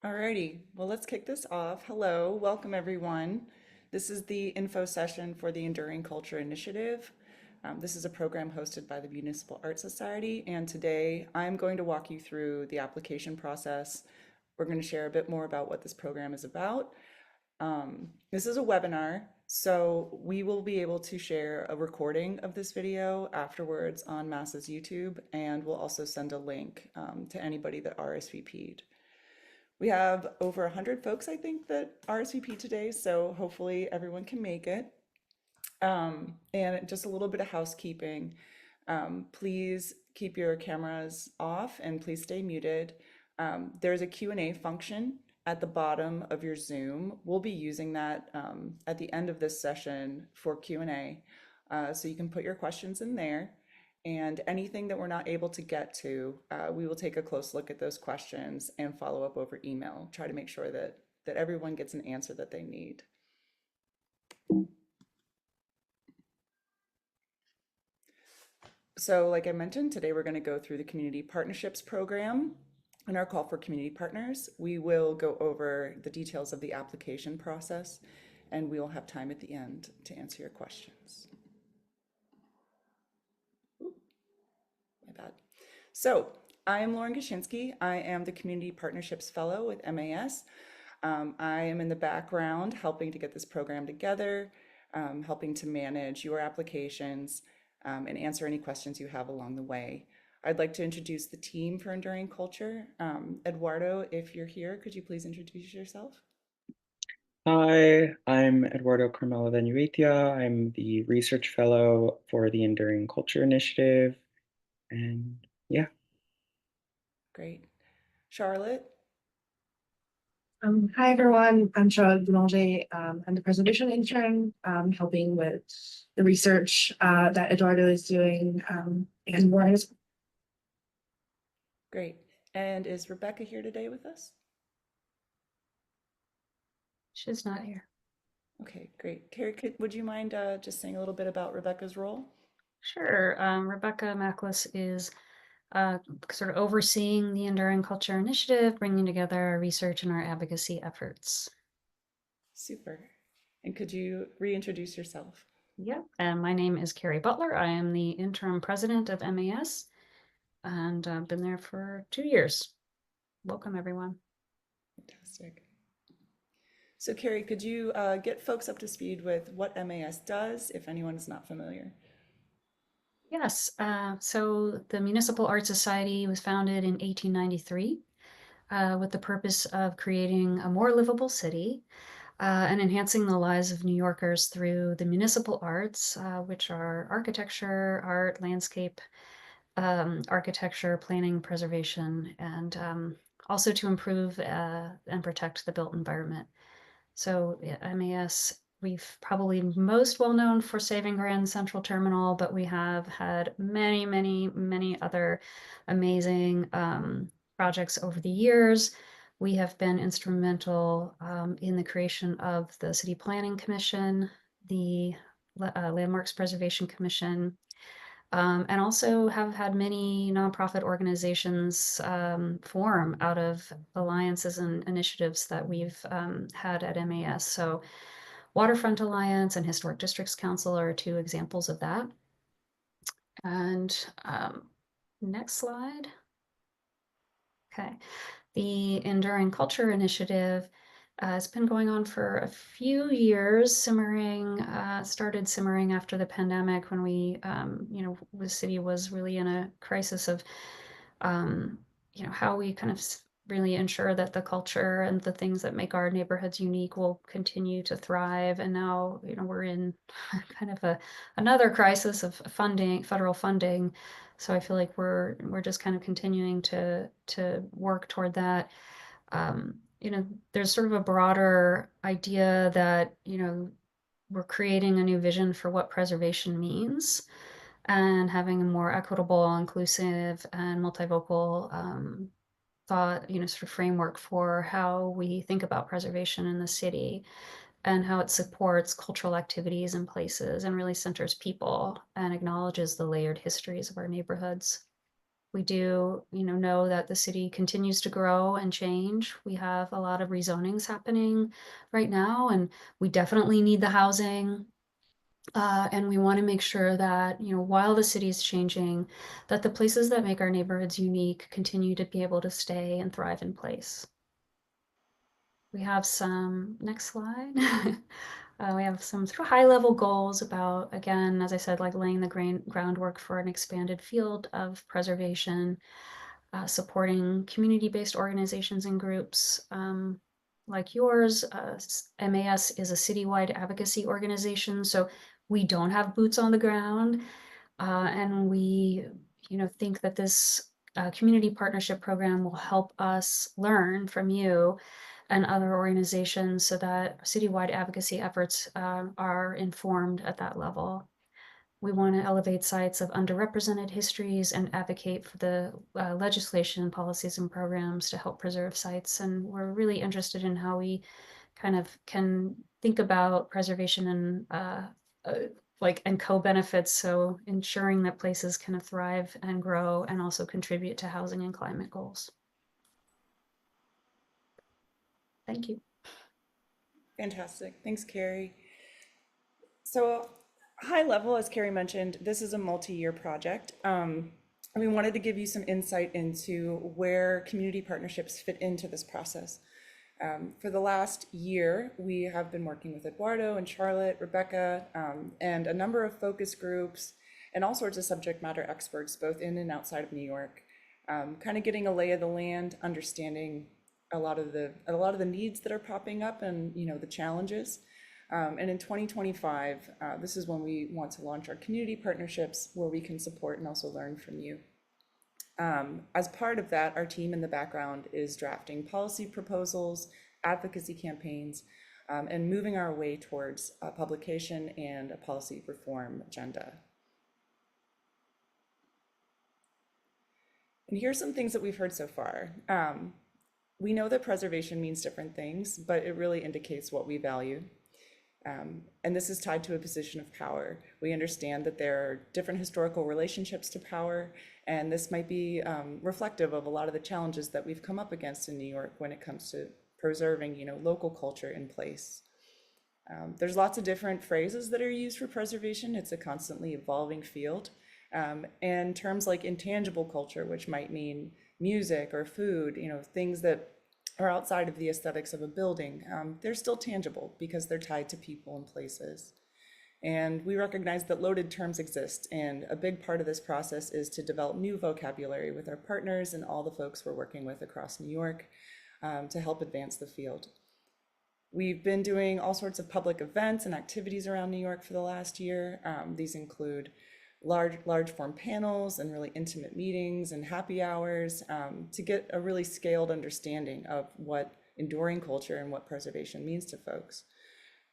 Alrighty, well, let's kick this off. Hello, welcome everyone. This is the info session for the Enduring Culture Initiative. This is a program hosted by the Municipal Art Society, and today I'm going to walk you through the application process. We're going to share a bit more about what this program is about. This is a webinar, so we will be able to share a recording of this video afterwards on MASA's YouTube, and we'll also send a link to anybody that RSVP'd. We have over 100 folks, I think, that RSVP today, so hopefully everyone can make it. And just a little bit of housekeeping. Please keep your cameras off and please stay muted. There's a Q&A function at the bottom of your Zoom. We'll be using that at the end of this session for Q&A. So you can put your questions in there. And anything that we're not able to get to, we will take a close look at those questions and follow up over email. Try to make sure that everyone gets an answer that they need. So like I mentioned, today we're going to go through the Community Partnerships Program and our call for community partners. We will go over the details of the application process, and we will have time at the end to answer your questions. My bad. So I am Lauren Gashinsky. I am the Community Partnerships Fellow with MAS. I am in the background helping to get this program together, helping to manage your applications, and answer any questions you have along the way. I'd like to introduce the team for Enduring Culture. Eduardo, if you're here, could you please introduce yourself? Hi, I'm Eduardo Carmelo Venuitia. I'm the research fellow for the Enduring Culture Initiative. And yeah. Great. Charlotte? Hi everyone, I'm Charlotte Boulanger. I'm the preservation intern, helping with the research that Eduardo is doing and more. Great. And is Rebecca here today with us? She's not here. Okay, great. Carrie, would you mind just saying a little bit about Rebecca's role? Sure. Rebecca Mackless is sort of overseeing the Enduring Culture Initiative, bringing together our research and our advocacy efforts. Super. And could you reintroduce yourself? Yep. And my name is Carrie Butler. I am the interim president of MAS and I've been there for 2 years. Welcome, everyone. Fantastic. So Carrie, could you get folks up to speed with what MAS does, if anyone is not familiar? Yes. So the Municipal Art Society was founded in 1893 with the purpose of creating a more livable city and enhancing the lives of New Yorkers through the municipal arts, which are architecture, art, landscape, architecture, planning, preservation, and also to improve and protect the built environment. So MAS, we've probably most well known for saving Grand Central Terminal, but we have had many, many, many other amazing projects over the years. We have been instrumental in the creation of the City Planning Commission, the Landmarks Preservation Commission, and also have had many nonprofit organizations form out of alliances and initiatives that we've had at MAS. So Waterfront Alliance and Historic Districts Council are two examples of that. And next slide. Okay. The Enduring Culture Initiative has been going on for a few years, started simmering after the pandemic when the city was really in a crisis of, how we kind of really ensure that the culture and the things that make our neighborhoods unique will continue to thrive. And now, we're in kind of another crisis of funding, federal funding. So I feel like we're just kind of continuing to work toward that. There's sort of a broader idea that, we're creating a new vision for what preservation means and having a more equitable, inclusive, and multivocal thought, sort of framework for how we think about preservation in the city and how it supports cultural activities and places and really centers people and acknowledges the layered histories of our neighborhoods. We do, know that the city continues to grow and change. We have a lot of rezonings happening right now, and we definitely need the housing. And we want to make sure that, while the city is changing, that the places that make our neighborhoods unique continue to be able to stay and thrive in place. We have some, next slide. We have some sort of high-level goals about, again, as I said, like laying the groundwork for an expanded field of preservation, supporting community-based organizations and groups like yours. MAS is a citywide advocacy organization, so we don't have boots on the ground, and we, think that this community partnership program will help us learn from you and other organizations so that citywide advocacy efforts are informed at that level. We want to elevate sites of underrepresented histories and advocate for the legislation, policies, and programs to help preserve sites. And we're really interested in how we kind of can think about preservation and and co-benefits. So ensuring that places can thrive and grow and also contribute to housing and climate goals. Thank you. Fantastic. Thanks, Carrie. So high level, as Carrie mentioned, this is a multi-year project. And we wanted to give you some insight into where community partnerships fit into this process. For the last year, we have been working with Eduardo and Charlotte, Rebecca, and a number of focus groups and all sorts of subject matter experts, both in and outside of New York, kind of getting a lay of the land, understanding a lot of the needs that are popping up and the challenges. And in 2025, this is when we want to launch our community partnerships where we can support and also learn from you. As part of that, our team in the background is drafting policy proposals, advocacy campaigns, and moving our way towards a publication and a policy reform agenda. And here's some things that we've heard so far. We know that preservation means different things, but it really indicates what we value. And this is tied to a position of power. We understand that there are different historical relationships to power, and this might be reflective of a lot of the challenges that we've come up against in New York when it comes to preserving, local culture in place. There's lots of different phrases that are used for preservation. It's a constantly evolving field. And terms like intangible culture, which might mean music or food, things that are outside of the aesthetics of a building, they're still tangible because they're tied to people and places. And we recognize that loaded terms exist, and a big part of this process is to develop new vocabulary with our partners and all the folks we're working with across New York to help advance the field. We've been doing all sorts of public events and activities around New York for the last year. These include large form panels and really intimate meetings and happy hours to get a really scaled understanding of what enduring culture and what preservation means to folks.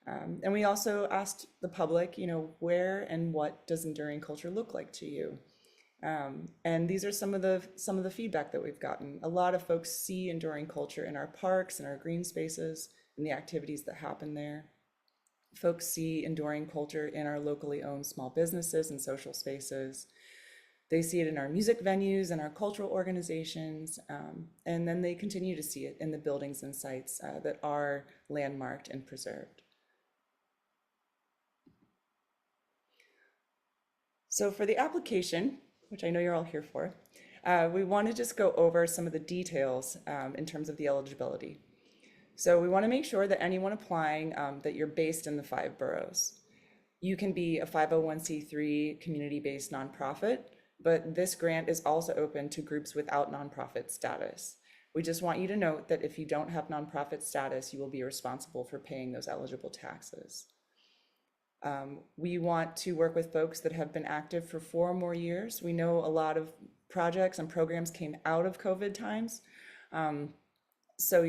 And we also asked the public, where and what does enduring culture look like to you? And these are some of the feedback that we've gotten. A lot of folks see enduring culture in our parks and our green spaces and the activities that happen there. Folks see enduring culture in our locally owned small businesses and social spaces. They see it in our music venues and our cultural organizations, and then they continue to see it in the buildings and sites that are landmarked and preserved. So for the application, which I know you're all here for, we want to just go over some of the details in terms of the eligibility. So we want to make sure that anyone applying, that you're based in the 5 boroughs. You can be a 501c3 community-based nonprofit, but this grant is also open to groups without nonprofit status. We just want you to note that if you don't have nonprofit status, you will be responsible for paying those eligible taxes. We want to work with folks that have been active for 4 or more years. We know a lot of projects and programs came out of COVID times. So,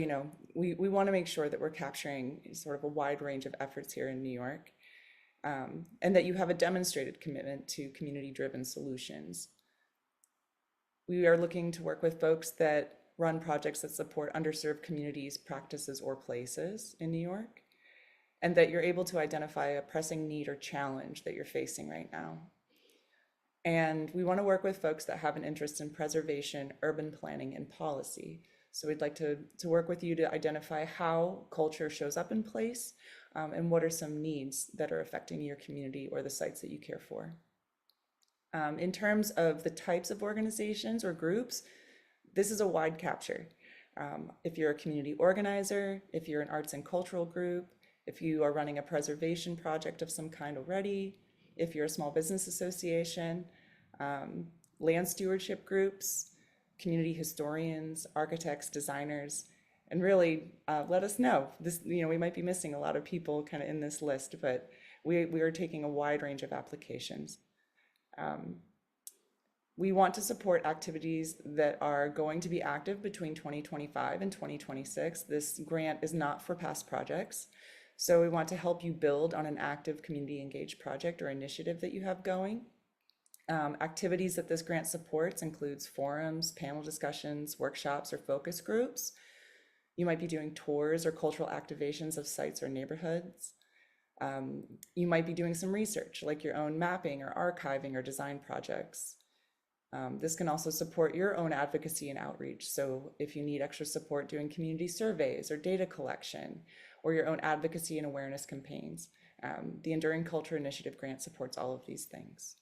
we want to make sure that we're capturing sort of a wide range of efforts here in New York, and that you have a demonstrated commitment to community-driven solutions. We are looking to work with folks that run projects that support underserved communities, practices, or places in New York, and that you're able to identify a pressing need or challenge that you're facing right now. And we want to work with folks that have an interest in preservation, urban planning, and policy. So we'd like to work with you to identify how culture shows up in place, and what are some needs that are affecting your community or the sites that you care for. In terms of the types of organizations or groups, this is a wide capture. If you're a community organizer, if you're an arts and cultural group, if you are running a preservation project of some kind already, if you're a small business association, land stewardship groups, community historians, architects, designers, and really let us know. This, we might be missing a lot of people kind of in this list, but we are taking a wide range of applications. We want to support activities that are going to be active between 2025 and 2026. This grant is not for past projects. So we want to help you build on an active community engaged project or initiative that you have going. Activities that this grant supports includes forums, panel discussions, workshops, or focus groups. You might be doing tours or cultural activations of sites or neighborhoods. You might be doing some research, like your own mapping or archiving or design projects. This can also support your own advocacy and outreach. So if you need extra support doing community surveys or data collection or your own advocacy and awareness campaigns, the Enduring Culture Initiative grant supports all of these things.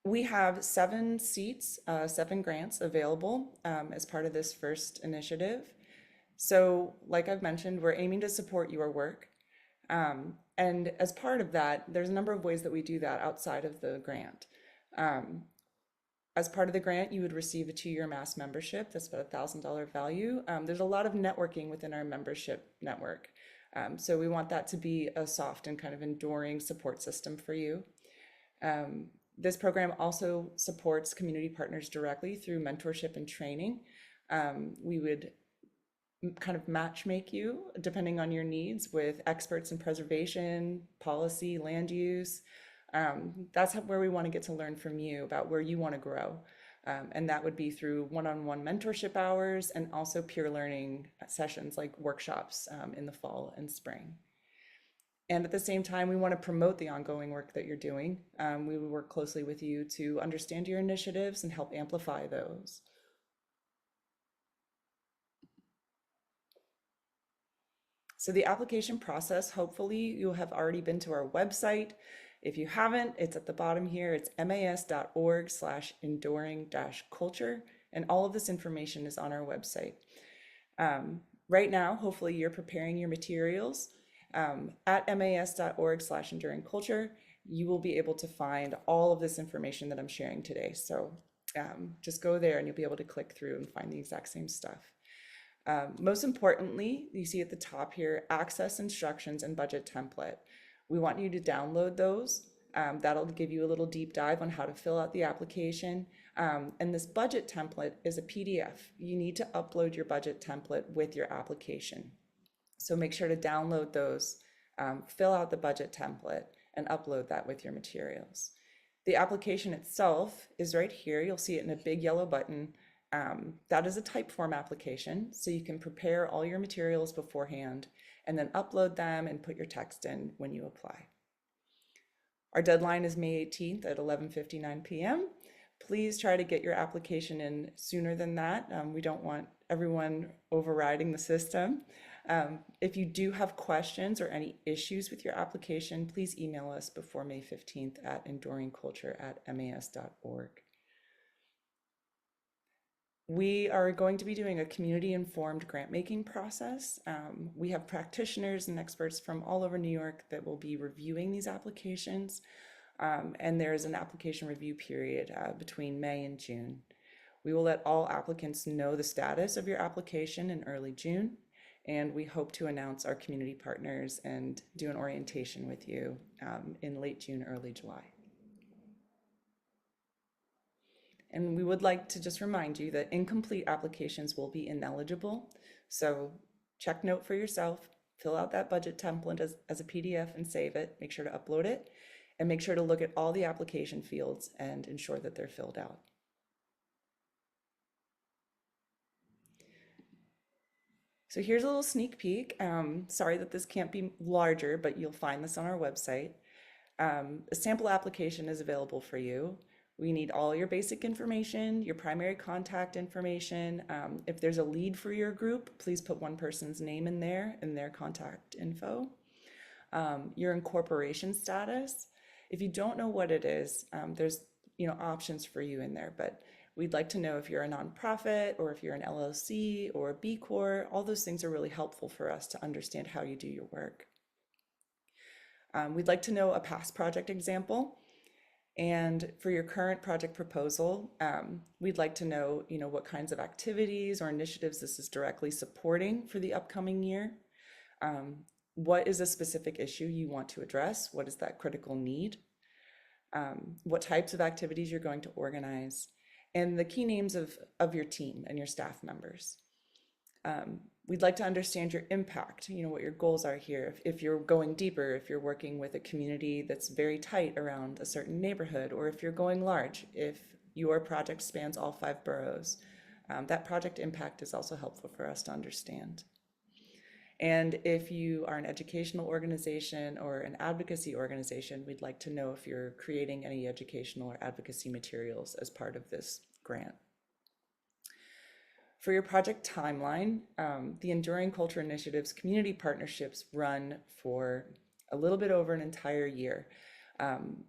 We have 7 seats, 7 grants available as part of this first initiative. So like I've mentioned, we're aiming to support your work. And as part of that, there's a number of ways that we do that outside of the grant. As part of the grant, you would receive a 2-year mass membership. That's about a $1,000 value. There's a lot of networking within our membership network. So we want that to be a soft and kind of enduring support system for you. This program also supports community partners directly through mentorship and training. We would kind of match make you depending on your needs with experts in preservation, policy, land use. That's where we want to get to learn from you about where you want to grow. And that would be through one-on-one mentorship hours and also peer learning sessions like workshops in the fall and spring. And at the same time, we want to promote the ongoing work that you're doing. We will work closely with you to understand your initiatives and help amplify those. So the application process, hopefully you'll have already been to our website. If you haven't, it's at the bottom here. It's mas.org/enduring-culture. And all of this information is on our website. Right now, hopefully you're preparing your materials. At mas.org/enduring-culture, you will be able to find all of this information that I'm sharing today. So just go there and you'll be able to click through and find the exact same stuff. Most importantly, you see at the top here, access instructions and budget template. We want you to download those. That'll give you a little deep dive on how to fill out the application. And this budget template is a PDF. You need to upload your budget template with your application. So make sure to download those, fill out the budget template, and upload that with your materials. The application itself is right here. You'll see it in a big yellow button. That is a type form application, so you can prepare all your materials beforehand and then upload them and put your text in when you apply. Our deadline is May 18th at 11:59 p.m. Please try to get your application in sooner than that. We don't want everyone overriding the system. If you do have questions or any issues with your application, please email us before May 15th at enduringculture@mas.org. We are going to be doing a community-informed grant-making process. We have practitioners and experts from all over New York that will be reviewing these applications, and there is an application review period between May and June. We will let all applicants know the status of your application in early June, and we hope to announce our community partners and do an orientation with you in late June, early July. And we would like to just remind you that incomplete applications will be ineligible. So check note for yourself, fill out that budget template as a PDF and save it. Make sure to upload it and make sure to look at all the application fields and ensure that they're filled out. So here's a little sneak peek. Sorry that this can't be larger, but you'll find this on our website. A sample application is available for you. We need all your basic information, your primary contact information. If there's a lead for your group, please put one person's name in there and their contact info. Your incorporation status. If you don't know what it is, there's options for you in there, but we'd like to know if you're a nonprofit or if you're an LLC or a B Corp. All those things are really helpful for us to understand how you do your work. We'd like to know a past project example. And for your current project proposal, we'd like to know, what kinds of activities or initiatives this is directly supporting for the upcoming year. What is a specific issue you want to address? What is that critical need? What types of activities you're going to organize? And the key names of your team and your staff members. We'd like to understand your impact, what your goals are here. If you're going deeper, if you're working with a community that's very tight around a certain neighborhood, or if you're going large, if your project spans all 5 boroughs, that project impact is also helpful for us to understand. And if you are an educational organization or an advocacy organization, we'd like to know if you're creating any educational or advocacy materials as part of this grant. For your project timeline, the Enduring Culture Initiative's community partnerships run for a little bit over an entire year.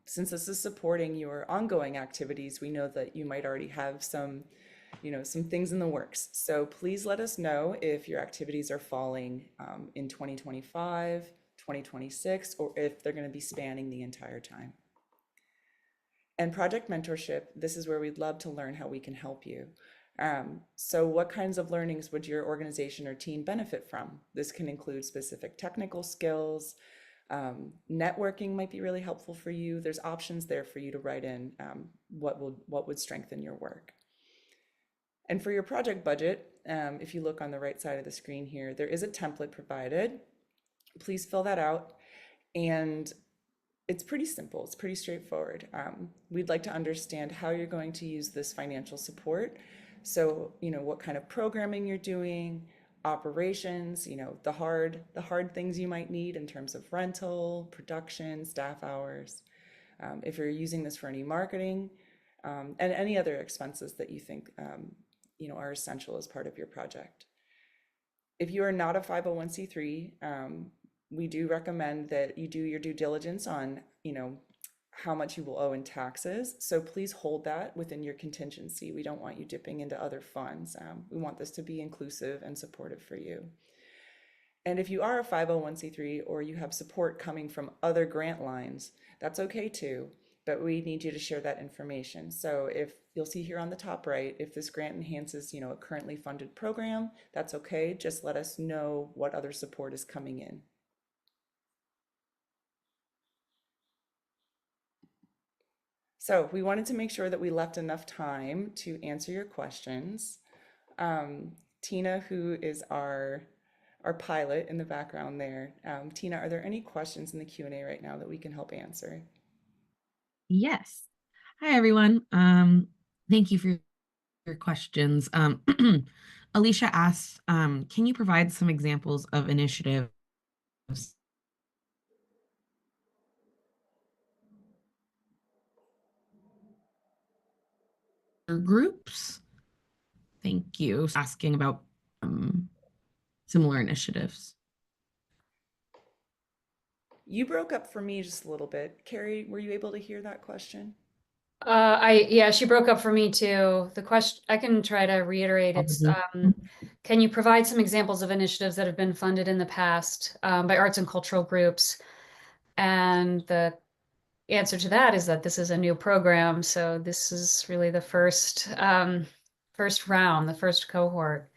Since this is supporting your ongoing activities, we know that you might already have some things in the works. So please let us know if your activities are falling in 2025, 2026, or if they're going to be spanning the entire time. And project mentorship, this is where we'd love to learn how we can help you. So what kinds of learnings would your organization or team benefit from? This can include specific technical skills. Networking might be really helpful for you. There's options there for you to write in what would strengthen your work. And for your project budget, if you look on the right side of the screen here, there is a template provided. Please fill that out. And it's pretty simple. It's pretty straightforward. We'd like to understand how you're going to use this financial support. So, what kind of programming you're doing, operations, the hard things you might need in terms of rental, production, staff hours. If you're using this for any marketing, and any other expenses that you think, are essential as part of your project. If you are not a 501c3, we do recommend that you do your due diligence on, how much you will owe in taxes. So please hold that within your contingency. We don't want you dipping into other funds. We want this to be inclusive and supportive for you. And if you are a 501c3 or you have support coming from other grant lines, that's okay too, but we need you to share that information. So if you'll see here on the top right, if this grant enhances, a currently funded program, that's okay. Just let us know what other support is coming in. So we wanted to make sure that we left enough time to answer your questions. Tina, who is our pilot in the background there. Tina, are there any questions in the Q&A right now that we can help answer? Yes. Hi, everyone. Thank you for your questions. Alicia asked, can you provide some examples of initiatives or groups? Thank you. Asking about similar initiatives. You broke up for me just a little bit. Carrie, were you able to hear that question? Yeah, she broke up for me too. The question, I can try to reiterate. It's, can you provide some examples of initiatives that have been funded in the past by arts and cultural groups? And the answer to that is that this is a new program. So this is really the first round, the first cohort.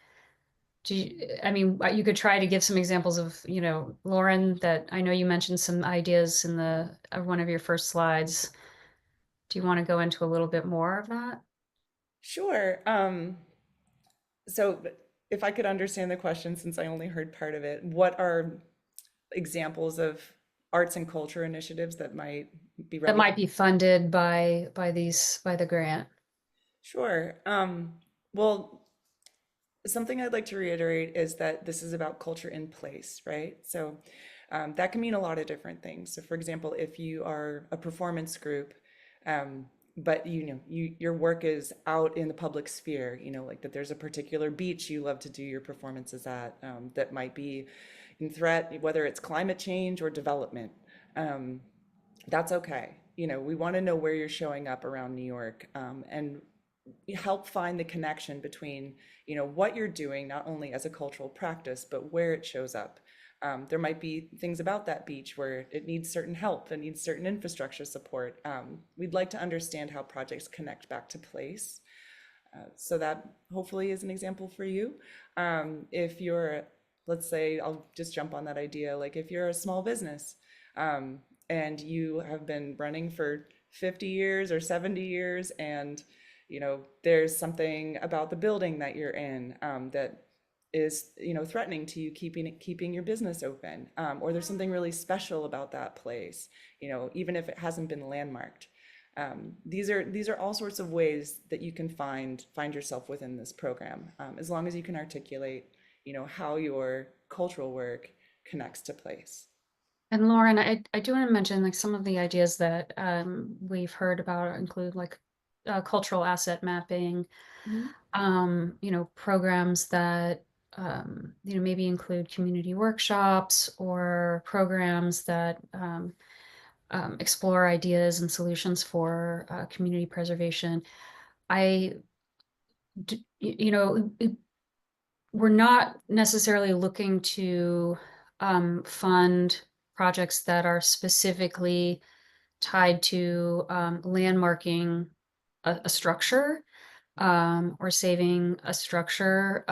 You could try to give some examples of, Lauren, that I know you mentioned some ideas in one of your first slides. Do you want to go into a little bit more of that? Sure. So if I could understand the question, since I only heard part of it, what are examples of arts and culture initiatives that might be relevant? That might be funded by the grant. Sure. Well, something I'd like to reiterate is that this is about culture in place, right? So that can mean a lot of different things. So for example, if you are a performance group, but your work is out in the public sphere, like that there's a particular beach you love to do your performances at, that might be in threat, whether it's climate change or development. Um, that's okay. We want to know where you're showing up around New York, and help find the connection between, what you're doing, not only as a cultural practice, but where it shows up. There might be things about that beach where it needs certain help, it needs certain infrastructure support. We'd like to understand how projects connect back to place. So that hopefully is an example for you. If you're, let's say, I'll just jump on that idea, like if you're a small business, um, and you have been running for 50 years or 70 years, and there's something about the building that you're in, that is threatening to you keeping your business open, or there's something really special about that place, even if it hasn't been landmarked. These are all sorts of ways that you can find yourself within this program, as long as you can articulate, how your cultural work connects to place. And Lauren, I do want to mention like some of the ideas that we've heard about include like cultural asset mapping, programs that maybe include community workshops or programs that explore ideas and solutions for community preservation. We're not necessarily looking to fund projects that are specifically tied to landmarking a structure, or saving a structure,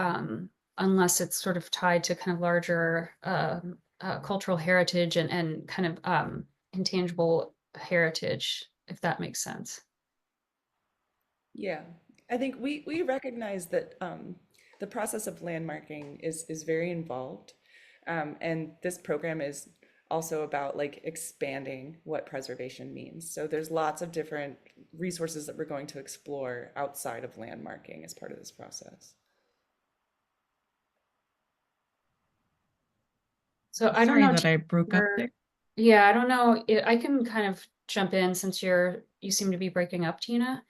unless it's sort of tied to kind of larger cultural heritage and kind of intangible heritage, if that makes sense. Yeah, I think we recognize that, the process of landmarking is very involved, and this program is also about like expanding what preservation means. So there's lots of different resources that we're going to explore outside of landmarking as part of this process. So I don't Sorry know, that I broke up there. yeah, I don't know. I can kind of jump in since you seem to be breaking up, Tina.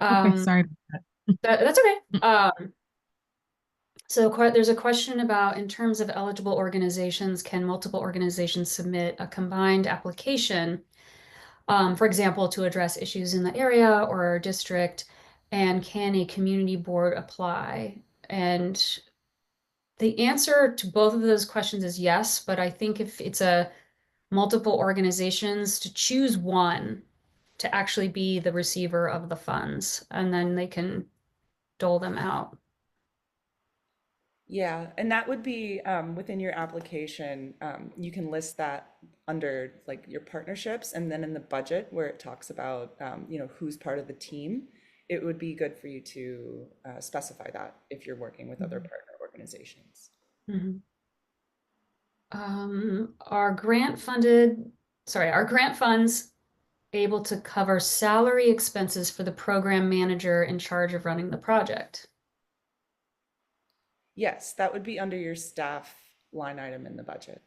Okay, sorry about That's okay. So there's a question about, in terms of eligible organizations, can multiple organizations submit a combined application, for example, to address issues in the area or district, and can a community board apply? And the answer to both of those questions is yes, but I think if it's a multiple organizations, to choose one to actually be the receiver of the funds, and then they can dole them out. Yeah, and that would be, within your application, you can list that under like your partnerships, and then in the budget where it talks about, who's part of the team, it would be good for you to specify that if you're working with other partner organizations. Mhm. Are grant funds able to cover salary expenses for the program manager in charge of running the project? Yes, that would be under your staff line item in the budget.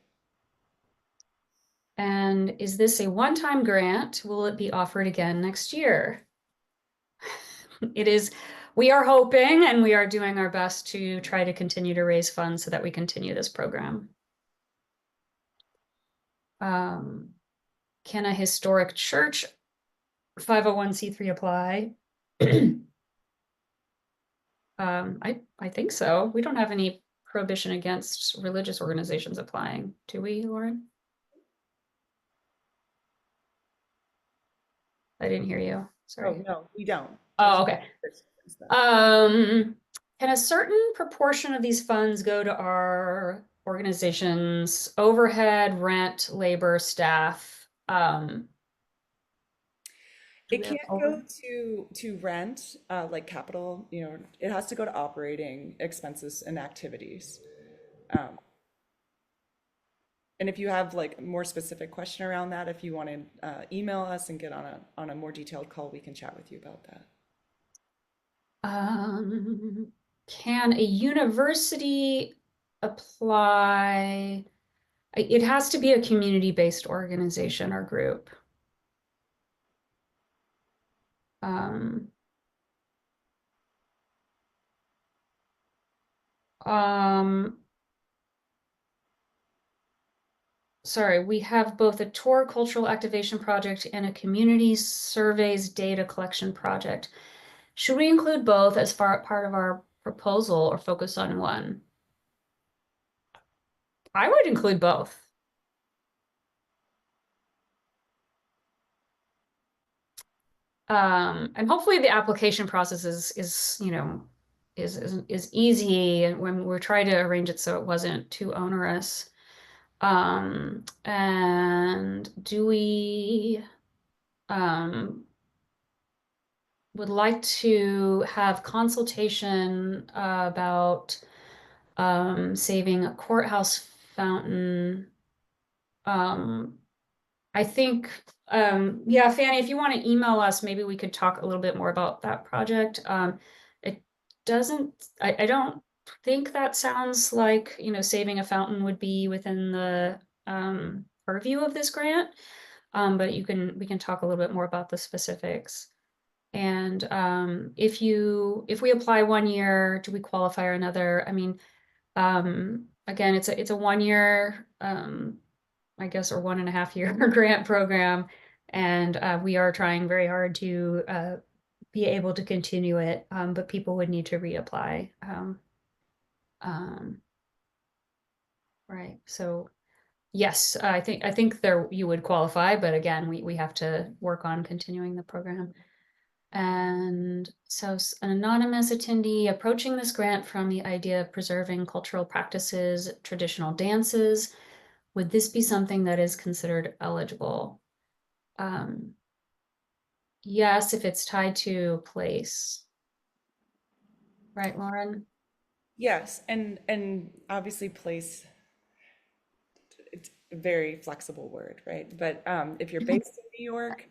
And is this a one-time grant? Will it be offered again next year? It is, we are hoping and we are doing our best to try to continue to raise funds so that we continue this program. Can a historic church 501c3 apply? I think so. We don't have any prohibition against religious organizations applying, do we, Lauren? I didn't hear you. Oh, Sorry. no, we don't. Oh, okay. Can a certain proportion of these funds go to our organization's overhead, rent, labor, staff? It can't go to rent, like capital, it has to go to operating expenses and activities. And if you have like a more specific question around that, if you want to email us and get on a more detailed call, we can chat with you about that. can a university apply? It has to be a community-based organization or group. Um, um, sorry, we have both a tour cultural activation project and a community surveys data collection project. Should we include both as part of our proposal or focus on one? I would include both. And hopefully the application process is you know is easy, and when we're trying to arrange it so it wasn't too onerous. And do we would like to have consultation about saving a courthouse fountain. I think, yeah, Fanny, if you want to email us, maybe we could talk a little bit more about that project. It doesn't, I don't think that sounds like, you know, saving a fountain would be within the purview of this grant. But we can talk a little bit more about the specifics. And if we apply 1 year, do we qualify or another? I mean, again, it's a 1 year, I guess, or 1.5 year grant program, and we are trying very hard to be able to continue it, but people would need to reapply. Right. So yes, I think there you would qualify, but again, we have to work on continuing the program. And so an anonymous attendee approaching this grant from the idea of preserving cultural practices, traditional dances. Would this be something that is considered eligible? Yes, if it's tied to place. Right, Lauren? Yes, and obviously place, it's a very flexible word, right? But if you're based in New York,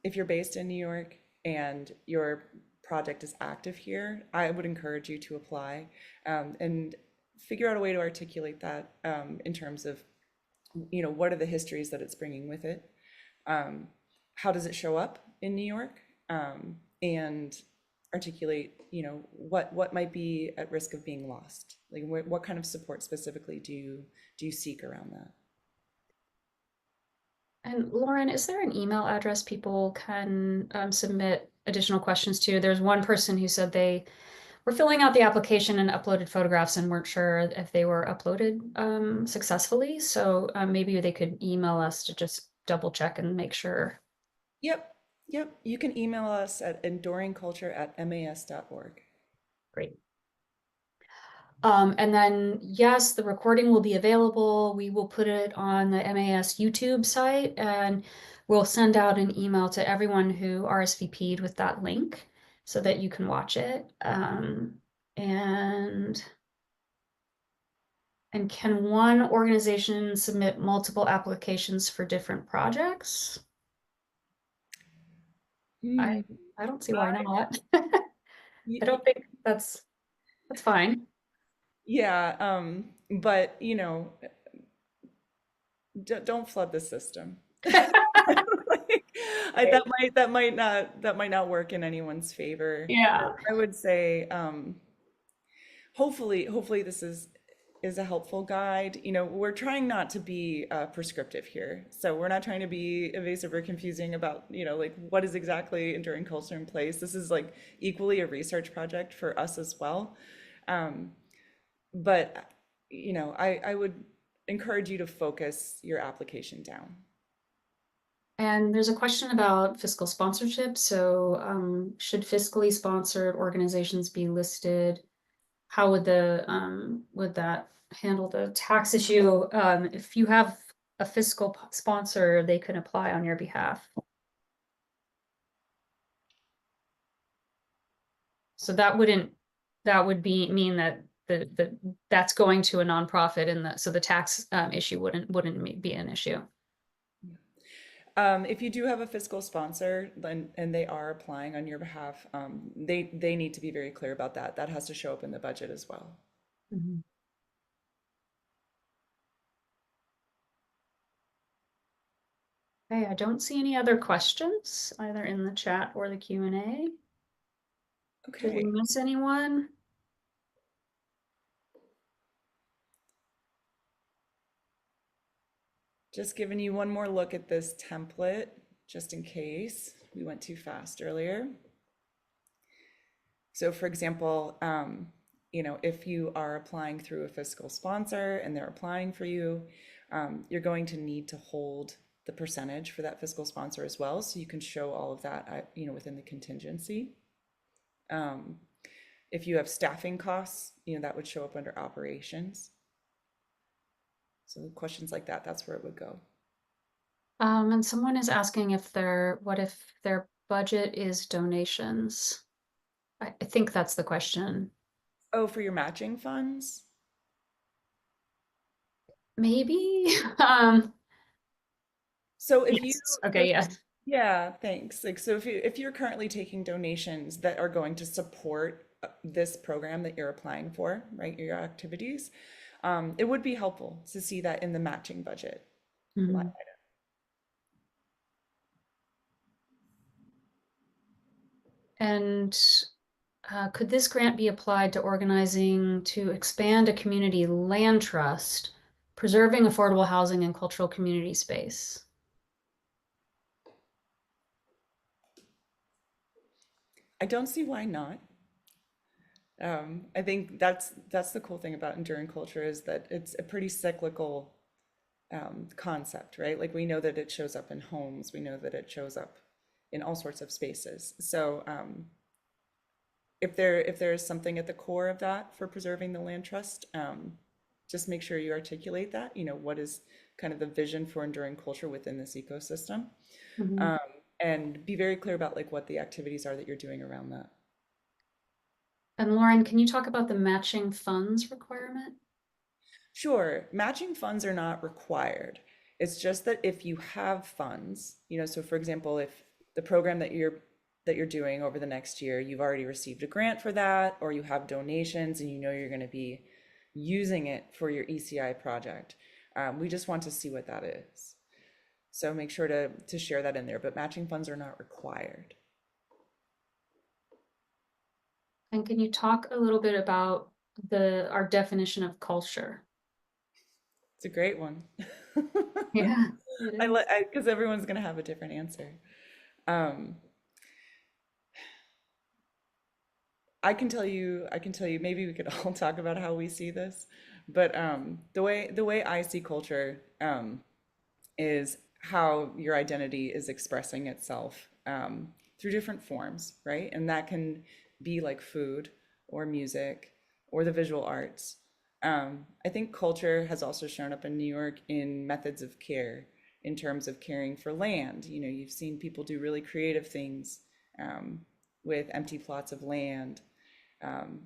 if you're based in New York and your project is active here, I would encourage you to apply and figure out a way to articulate that in terms of, you know, what are the histories that it's bringing with it? How does it show up in New York? And articulate, you know, what might be at risk of being lost? Like what kind of support specifically do you seek around that? And Lauren, is there an email address people can submit additional questions to? There's one person who said they were filling out the application and uploaded photographs and weren't sure if they were uploaded successfully. So maybe they could email us to just double check and make sure. Yep, yep. You can email us at enduringculture@mas.org. Great. And then, yes, the recording will be available. We will put it on the MAS YouTube site, and we'll send out an email to everyone who RSVP'd with that link so that you can watch it. And can one organization submit multiple applications for different projects? I don't see why not. I don't think that's fine. Yeah, but you know, don't flood the system. Like, that might not work in anyone's favor. Yeah. I would say, hopefully this is a helpful guide. You know, we're trying not to be prescriptive here, so we're not trying to be evasive or confusing about, you know, like what is exactly enduring culture in place. This is like equally a research project for us as well. But you know, I would encourage you to focus your application down. And there's a question about fiscal sponsorship. So should fiscally sponsored organizations be listed? How would would that handle the tax issue? If you have a fiscal sponsor, they can apply on your behalf. So that would mean that that's going to a nonprofit, and so the tax issue wouldn't be an issue. If you do have a fiscal sponsor and they are applying on your behalf, they need to be very clear about that. That has to show up in the budget as well. Mhm. Okay, I don't see any other questions either in the chat or the Q&A. Did we Okay. miss anyone? Just giving you one more look at this template, just in case we went too fast earlier. So for example, if you are applying through a fiscal sponsor and they're applying for you, you're going to need to hold the percentage for that fiscal sponsor as well. So you can show all of that, within the contingency. If you have staffing costs, that would show up under operations. So questions like that, that's where it would go. And someone is asking what if their budget is donations? I think that's the question. Oh, for your matching funds? Maybe. So if you, Yes. Okay, yeah. yeah, thanks. Like, so if you're currently taking donations that are going to support this program that you're applying for, right, your activities, it would be helpful to see that in the matching budget line Mhm. item. And could this grant be applied to organizing to expand a community land trust, preserving affordable housing and cultural community space? I don't see why not. I think that's the cool thing about enduring culture is that it's a pretty cyclical concept, right? Like we know that it shows up in homes, we know that it shows up in all sorts of spaces. So if there is something at the core of that for preserving the land trust, just make sure you articulate that. What is kind of the vision for enduring culture within this ecosystem, Mhm. and be very clear about like what the activities are that you're doing around that. And Lauren, can you talk about the matching funds requirement? Sure, matching funds are not required. It's just that if you have funds, so for example, if the program that you're doing over the next year, you've already received a grant for that, or you have donations and you're going to be using it for your ECI project. We just want to see what that is. So make sure to share that in there, but matching funds are not required. And can you talk a little bit about our definition of culture? It's a great one. Yeah, it is. Because everyone's going to have a different answer. I can tell you, maybe we could all talk about how we see this, but the way I see culture is how your identity is expressing itself through different forms, right? And that can be like food or music or the visual arts. I think culture has also shown up in New York in methods of care, in terms of caring for land. You've seen people do really creative things with empty plots of land. um,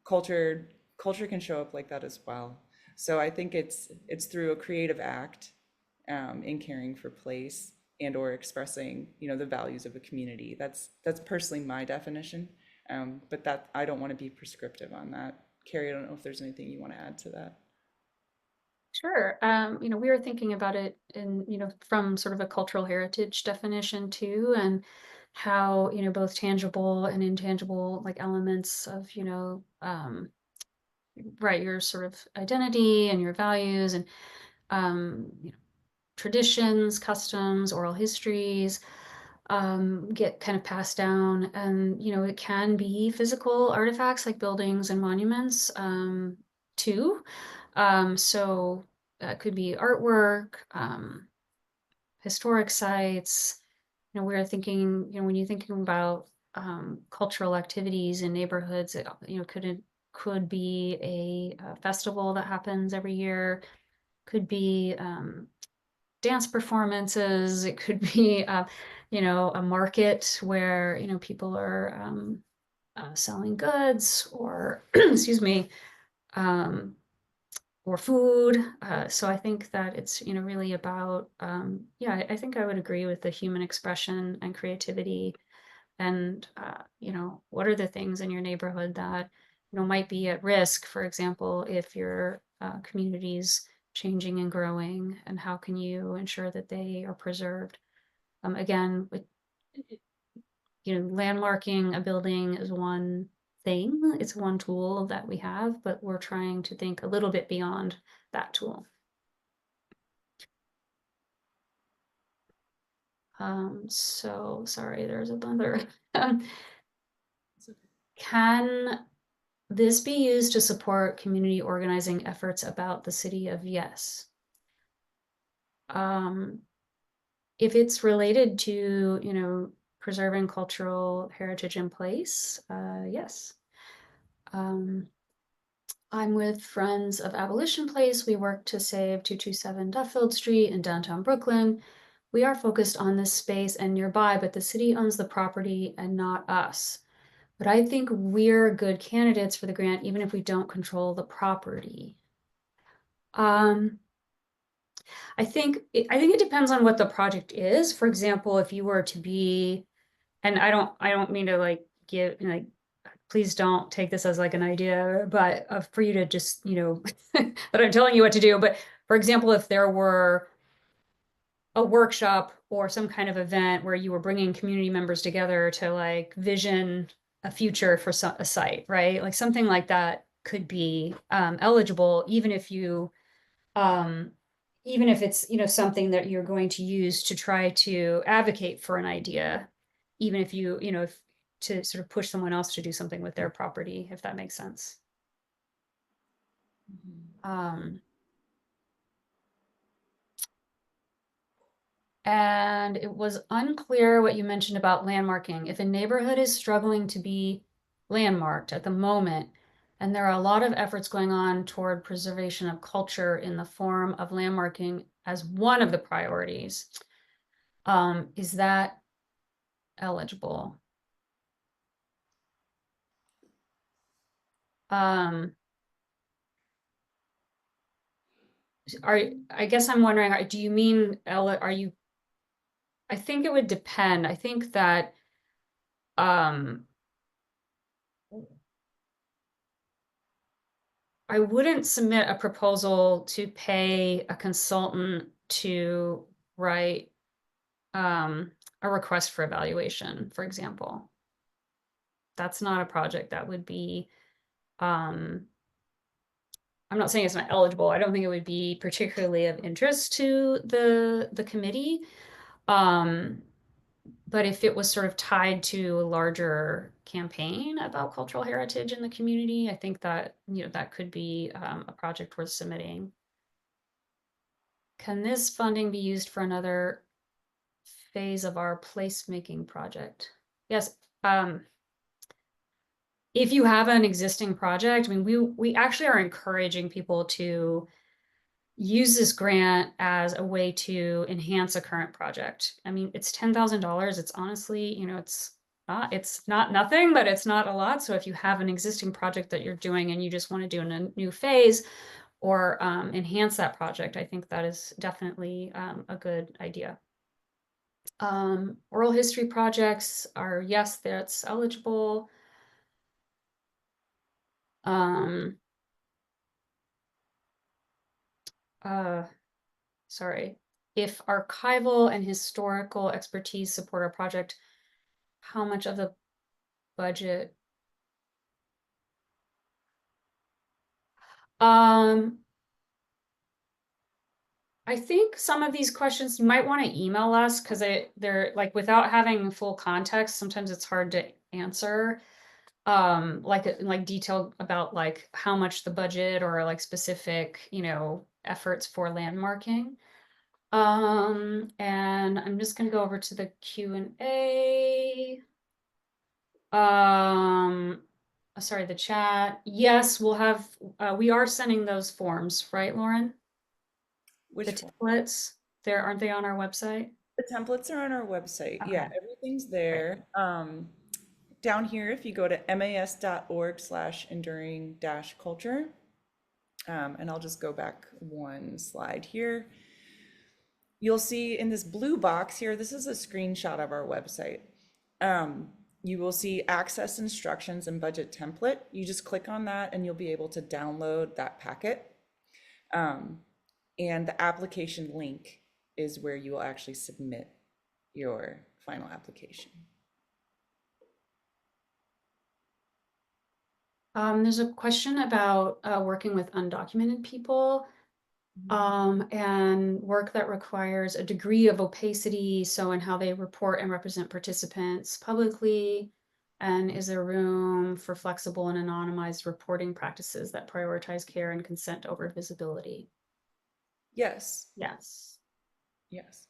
culture can show up like that as well. So I think it's through a creative act in caring for place and or expressing the values of a community. That's personally my definition, but that I don't want to be prescriptive on that. Carrie, I don't know if there's anything you want to add to that. Sure. We were thinking about it from sort of a cultural heritage definition too, and how, both tangible and intangible like elements of, right, your sort of identity and your values and traditions, customs, oral histories get kind of passed down. And, it can be physical artifacts like buildings and monuments too. So that could be artwork, historic sites. We're thinking, when you're thinking about cultural activities in neighborhoods, could be a festival that happens every year, could be dance performances. It could be, a market where, people are selling goods or, excuse me, um, or food. So I think that it's, really about, yeah, I think I would agree with the human expression and creativity. And, what are the things in your neighborhood that, might be at risk, for example, if your community's changing and growing, and how can you ensure that they are preserved? Again, with, landmarking a building is one thing, it's one tool that we have, but we're trying to think a little bit beyond that tool. So sorry, there's another. It's okay. Can this be used to support community organizing efforts about the city of Yes? If it's related to, preserving cultural heritage in place, yes. I'm with Friends of Abolition Place. We work to save 227 Duffield Street in downtown Brooklyn. We are focused on this space and nearby, but the city owns the property and not us. But I think we're good candidates for the grant, even if we don't control the property. I think it depends on what the project is. For example, if you were to be, and I don't mean to like give like, please don't take this as like an idea, but for you to just, that I'm telling you what to do. But for example, if there were a workshop or some kind of event where you were bringing community members together to like vision a future for a site, right? Like something like that could be eligible, um, even if it's, something that you're going to use to try to advocate for an idea, even if if to sort of push someone else to do something with their property, if that makes sense. And it was unclear what you mentioned about landmarking. If a neighborhood is struggling to be landmarked at the moment, and there are a lot of efforts going on toward preservation of culture in the form of landmarking as one of the priorities, is that eligible? I guess I'm wondering, do you mean, are you, I think it would depend. I think that, I wouldn't submit a proposal to pay a consultant to write a request for evaluation, for example. That's not a project that would be, I'm not saying it's not eligible. I don't think it would be particularly of interest to the committee. But if it was sort of tied to a larger campaign about cultural heritage in the community, I think that, that could be a project worth submitting. Can this funding be used for another phase of our placemaking project? Yes. If you have an existing project, I mean, we actually are encouraging people to use this grant as a way to enhance a current project. I mean, it's $10,000. It's honestly, it's not nothing, but it's not a lot. So if you have an existing project that you're doing and you just want to do in a new phase or enhance that project, I think that is definitely a good idea. Oral history projects are, yes, that's eligible. Sorry. If archival and historical expertise support our project, how much of the budget? I think some of these questions you might want to email us because they're like without having full context, sometimes it's hard to answer. Like detail about like how much the budget or like specific, efforts for landmarking. And I'm just gonna go over to the Q&A. Sorry, the chat. Yes, we'll have, we are sending those forms, right, Lauren? The Which one? templates, aren't they on our website? The templates are on our website. Okay. Yeah, everything's there. Down here, if you go to mas.org/enduring-culture, And I'll just go back one slide here. You'll see in this blue box here, this is a screenshot of our website. You will see access instructions and budget template. You just click on that and you'll be able to download that packet. And the application link is where you will actually submit your final application. There's a question about working with undocumented people and work that requires a degree of opacity, so in how they report and represent participants publicly, and is there room for flexible and anonymized reporting practices that prioritize care and consent over visibility? Yes, Yes. yes.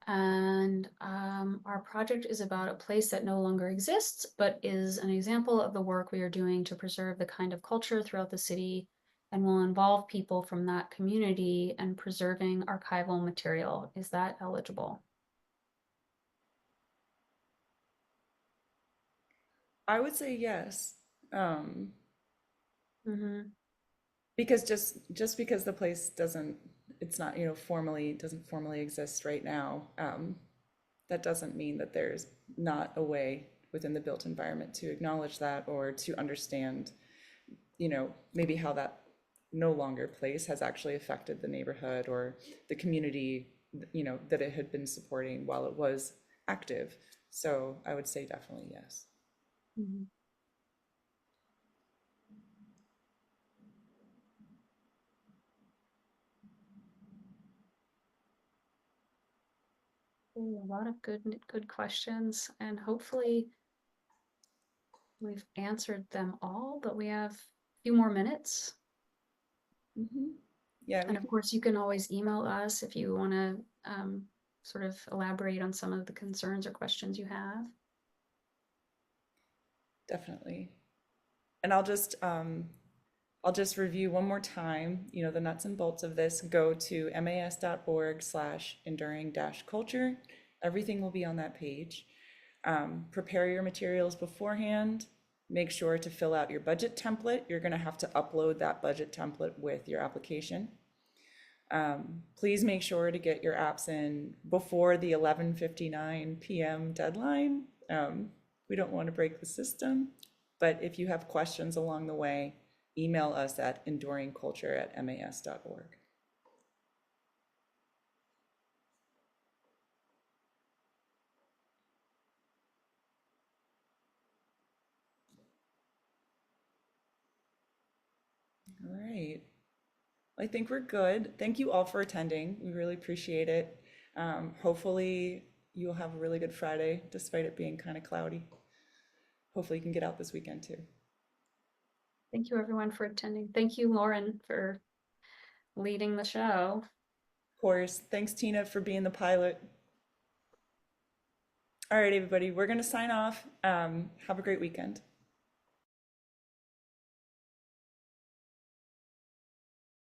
And our project is about a place that no longer exists, but is an example of the work we are doing to preserve the kind of culture throughout the city and will involve people from that community and preserving archival material. Is that eligible? I would say yes. Mm-hmm. Because just because the place doesn't, it's not, formally, doesn't formally exist right now, that doesn't mean that there's not a way within the built environment to acknowledge that or to understand, maybe how that no longer place has actually affected the neighborhood or the community, that it had been supporting while it was active. So I would say definitely yes. Mm-hmm. Ooh, a lot of good questions, and hopefully we've answered them all, but we have a few more minutes. Mhm. Yeah, And of course, you can always email us if you want to sort of elaborate on some of the concerns or questions you have. definitely. And I'll just review one more time, the nuts and bolts of this. Go to mas.org/enduring-culture. Everything will be on that page. Prepare your materials beforehand. Make sure to fill out your budget template. You're going to have to upload that budget template with your application. Please make sure to get your apps in before the 11:59 p.m. deadline. We don't want to break the system, but if you have questions along the way, email us at enduringculture@mas.org. All right. I think we're good. Thank you all for attending. We really appreciate it. Hopefully you'll have a really good Friday, despite it being kind of cloudy. Hopefully you can get out this weekend too. Thank you everyone for attending. Thank you, Lauren, for leading the show. Of course. Thanks, Tina, for being the pilot. All right, everybody, we're going to sign off. Have a great weekend.